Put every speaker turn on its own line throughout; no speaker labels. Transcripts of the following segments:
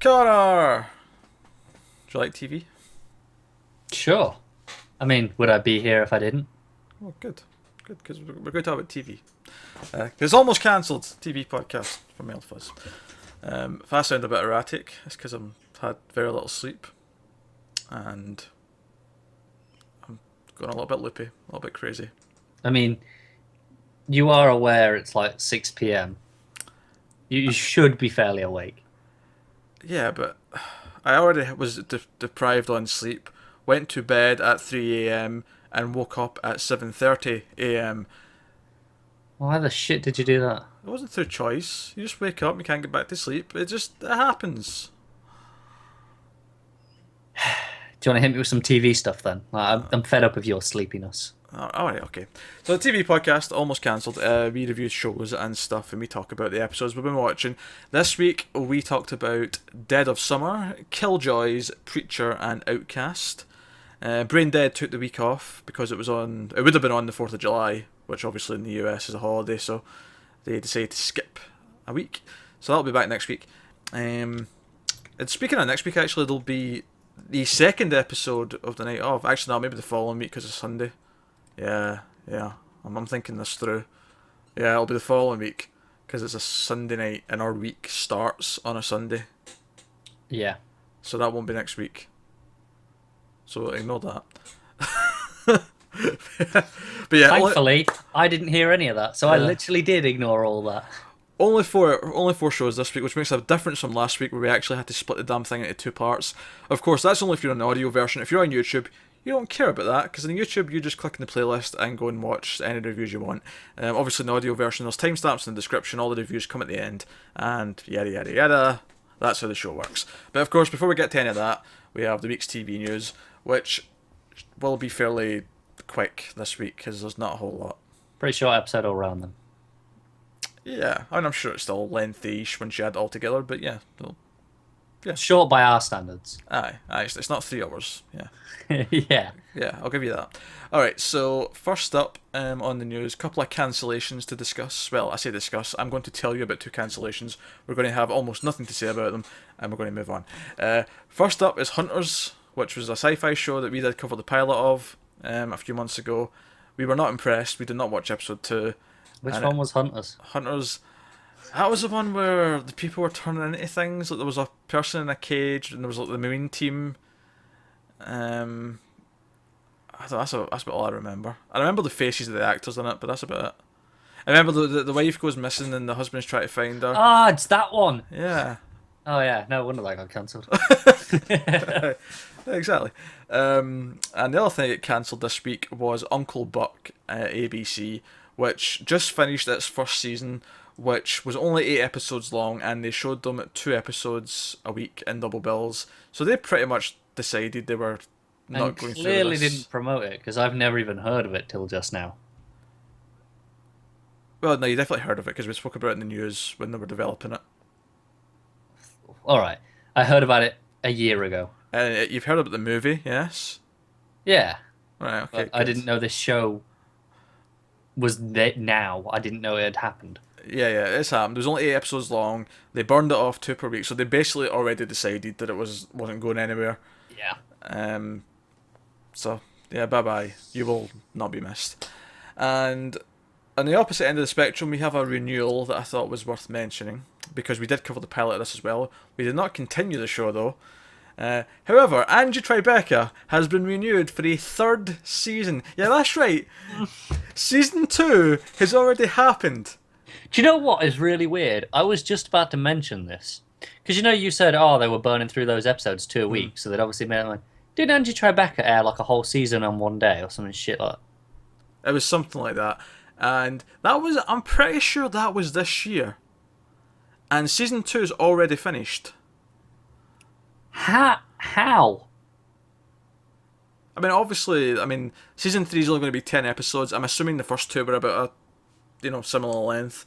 Connor! Do you like TV?
Sure. I mean, would I be here if I didn't?
Oh, good. Good, because we're going to talk about TV. It's almost cancelled TV podcast for Male Fuzz. If I sound a bit erratic, it's because I've had very little sleep and I'm going a little bit loopy, a little bit crazy.
I mean, you are aware it's like 6 p.m. You should be fairly awake.
Yeah, but I already was deprived on sleep, went to bed at 3 a.m. and woke up at 7:30 a.m.
Why the shit did you do that?
It wasn't through choice. You just wake up, you can't get back to sleep. It happens.
Do you want to hit me with some TV stuff then? I'm fed up of your sleepiness.
Alright, okay. So the TV podcast, almost cancelled. We review shows and stuff and we talk about the episodes we've been watching. This week we talked about Dead of Summer, Killjoys, Preacher and Outcast. Brain Dead took the week off because it would have been on the 4th of July, which obviously in the US is a holiday, so they decided to skip a week. So that'll be back next week. And speaking of next week, actually, there'll be the second episode of the night off. Actually, no, maybe the following week because it's Sunday. Yeah. I'm thinking this through. Yeah, it'll be the following week because it's a Sunday night and our week starts on a Sunday.
Yeah.
So that won't be next week. So ignore that. But yeah,
thankfully, I didn't hear any of that, so I literally did ignore all that.
Only four shows this week, which makes a difference from last week where we actually had to split the damn thing into two parts. Of course, that's only if you're on the audio version. If you're on YouTube, you don't care about that, because on YouTube you just click in the playlist and go and watch any reviews you want. Obviously in the audio version there's timestamps in the description, all the reviews come at the end, and yada yada yada. That's how the show works. But of course, before we get to any of that, we have the week's TV news, which will be fairly quick this week, because there's not a whole lot.
Pretty short episode all round then.
Yeah, and I'm sure it's still lengthy-ish when you add it all together, but yeah. Yeah.
Short by our standards.
Aye, it's not 3 hours, yeah.
Yeah.
Yeah, I'll give you that. Alright, so first up on the news, a couple of cancellations to discuss. Well, I say discuss, I'm going to tell you about two cancellations. We're going to have almost nothing to say about them, and we're going to move on. First up is Hunters, which was a sci-fi show that we did cover the pilot of a few months ago. We were not impressed, we did not watch episode 2.
Which one was Hunters?
Hunters, that was the one where the people were turning into things. Like there was a person in a cage, and there was like the marine team. That's about all I remember. I remember the faces of the actors in it, but that's about it. I remember the wife goes missing and the husband's trying to find her.
Ah, it's that one.
Yeah.
Oh yeah, no wonder that got cancelled.
Exactly. And the other thing that cancelled this week was Uncle Buck at ABC, which just finished its first season, which was only 8 episodes long, and they showed them 2 episodes a week in double bills. So they pretty much decided they were not
and
going through
clearly
this.
didn't promote it because I've never even heard of it till just now.
Well, no, you definitely heard of it because we spoke about it in the news when they were developing it.
All right, I heard about it a year ago.
And you've heard about the movie, yes?
Yeah,
Right, okay.
but I didn't know this show was now. I didn't know it had happened.
Yeah, it's happened. It was only 8 episodes long. They burned it off 2 per week, so they basically already decided that it wasn't going anywhere.
Yeah.
So, yeah, bye-bye. You will not be missed. And on the opposite end of the spectrum, we have a renewal that I thought was worth mentioning, because we did cover the pilot of this as well. We did not continue the show, though. However, Angie Tribeca has been renewed for a 3rd season. Yeah, that's right. Season 2 has already happened.
Do you know what is really weird? I was just about to mention this. Because you said, oh, they were burning through those episodes 2 a week, so they'd obviously made like, did Angie Tribeca air like a whole season on one day or something shit like that?
It was something like that. And I'm pretty sure that was this year. And season 2 is already finished.
How?
I mean, obviously, season 3 is only going to be 10 episodes. I'm assuming the first 2 were about a similar length.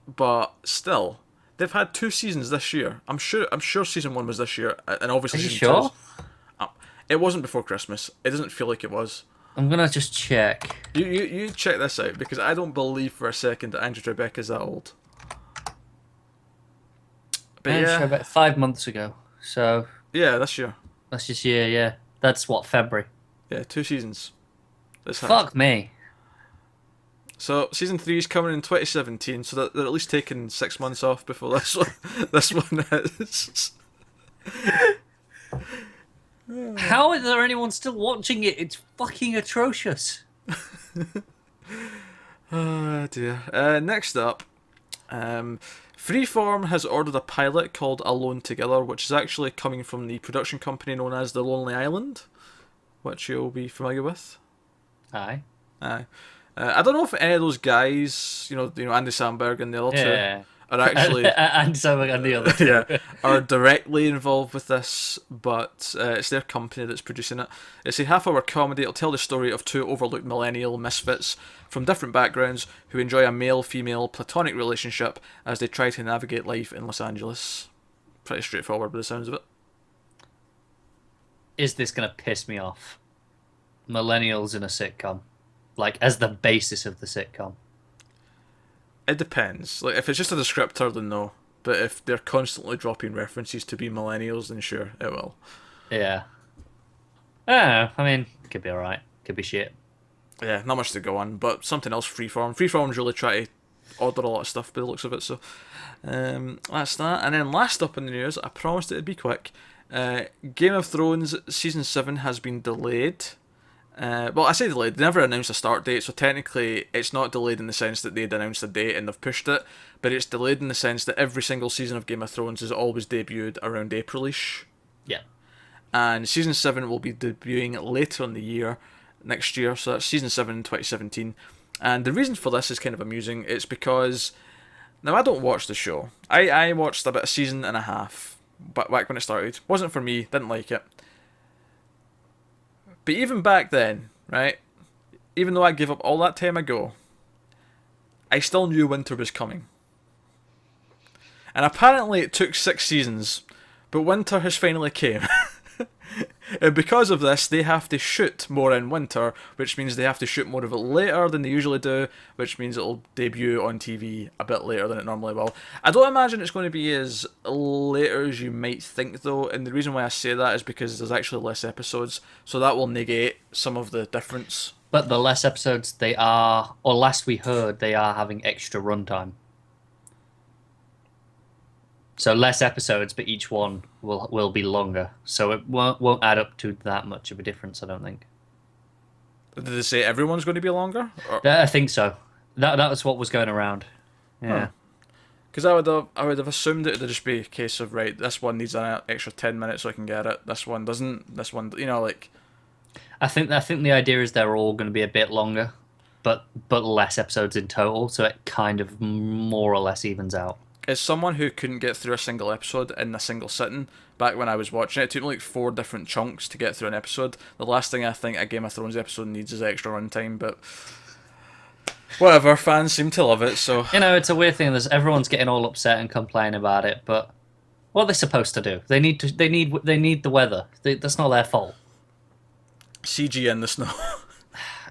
But still, they've had 2 seasons this year. I'm sure season 1 was this year, and obviously
Are you
season
sure?
2 it wasn't before Christmas. It doesn't feel like it was.
I'm gonna just check.
You check this out, because I don't believe for a second that Andrew Tribeca is that old. But
Yeah, show
yeah,
about 5 months ago. So
yeah, this year.
that's this year, yeah. That's what, February.
Yeah, 2 seasons. This has.
Fuck me.
So season 3 is coming in 2017. So they're at least taking 6 months off before this one. This one is.
How is there anyone still watching it? It's fucking atrocious.
Oh dear. Next up, Freeform has ordered a pilot called Alone Together, which is actually coming from the production company known as The Lonely Island, which you'll be familiar with.
Aye.
Aye. I don't know if any of those guys, Andy Samberg and the other
Yeah.
two, are actually
And so and the other two.
yeah, are directly involved with this, but it's their company that's producing it. It's a half-hour comedy. It'll tell the story of two overlooked millennial misfits from different backgrounds who enjoy a male-female platonic relationship as they try to navigate life in Los Angeles. Pretty straightforward by the sounds of it.
Is this gonna piss me off? Millennials in a sitcom. Like, as the basis of the sitcom.
It depends. Like, if it's just a descriptor, then no. But if they're constantly dropping references to be millennials, then sure, it will.
Yeah. I mean, could be alright. Could be shit.
Yeah, not much to go on, but something else. Freeform's really try to order a lot of stuff by the looks of it, so that's that. And then last up in the news, I promised it'd be quick. Game of Thrones Season 7 has been delayed. Well, I say delayed, they never announced a start date, so technically it's not delayed in the sense that they'd announced a date and they've pushed it, but it's delayed in the sense that every single season of Game of Thrones is always debuted around April-ish.
Yeah.
And Season 7 will be debuting later in the year, next year, so that's Season 7 2017. And the reason for this is kind of amusing. It's because, now I don't watch the show. I watched about a season and a half back when it started. Wasn't for me, didn't like it. But even back then, right, even though I gave up all that time ago, I still knew winter was coming. And apparently it took 6 seasons, but winter has finally came. And because of this, they have to shoot more in winter, which means they have to shoot more of it later than they usually do, which means it'll debut on TV a bit later than it normally will. I don't imagine it's going to be as later as you might think, though, and the reason why I say that is because there's actually less episodes, so that will negate some of the difference.
But the less episodes they are, or last we heard, they are having extra runtime. So less episodes, but each one will be longer. So it won't add up to that much of a difference, I don't think.
Did they say everyone's going to be longer?
I think so. That was what was going around. Yeah.
Because I would have assumed it would just be a case of, right, this one needs an extra 10 minutes so I can get it. This one doesn't. This one, like.
I think the idea is they're all going to be a bit longer, but less episodes in total, so it kind of more or less evens out.
As someone who couldn't get through a single episode in a single sitting, back when I was watching it, it took me like 4 different chunks to get through an episode. The last thing I think a Game of Thrones episode needs is extra runtime, but whatever, fans seem to love it, so.
It's a weird thing. Everyone's getting all upset and complaining about it, but what are they supposed to do? They need the weather. That's not their fault.
CG in the snow.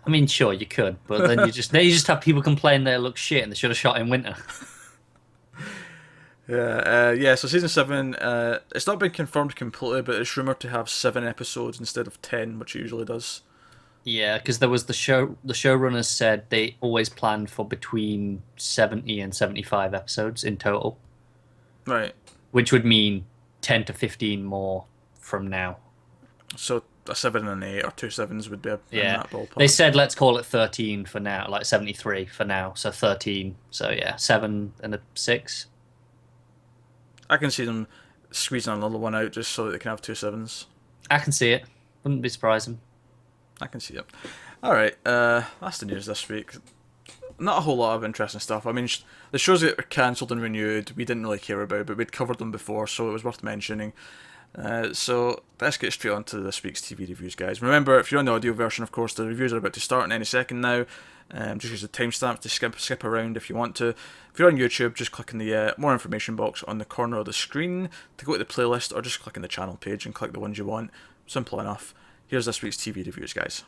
I mean, sure, you could, but then you just have people complain they look shit and they should have shot in winter.
Yeah, so Season 7, it's not been confirmed completely, but it's rumoured to have 7 episodes instead of 10, which it usually does.
Yeah, because there was the showrunners said they always planned for between 70 and 75 episodes in total.
Right.
Which would mean 10 to 15 more from now.
So a 7 and an 8 or 2 7s would be in that ballpark.
They said let's call it 13 for now, like 73 for now, so 13. So yeah, 7 and a 6.
I can see them squeezing another one out just so that they can have 2 7s.
I can see it. Wouldn't be surprising.
I can see it. Alright, that's the news this week. Not a whole lot of interesting stuff. I mean, the shows that were cancelled and renewed, we didn't really care about, but we'd covered them before, so it was worth mentioning. So let's get straight on to this week's TV reviews, guys. Remember, if you're on the audio version, of course, the reviews are about to start in any second now. Just use the timestamp to skip around if you want to. If you're on YouTube, just click in the more information box on the corner of the screen to go to the playlist, or just click on the channel page and click the ones you want. Simple enough. Here's this week's TV reviews, guys.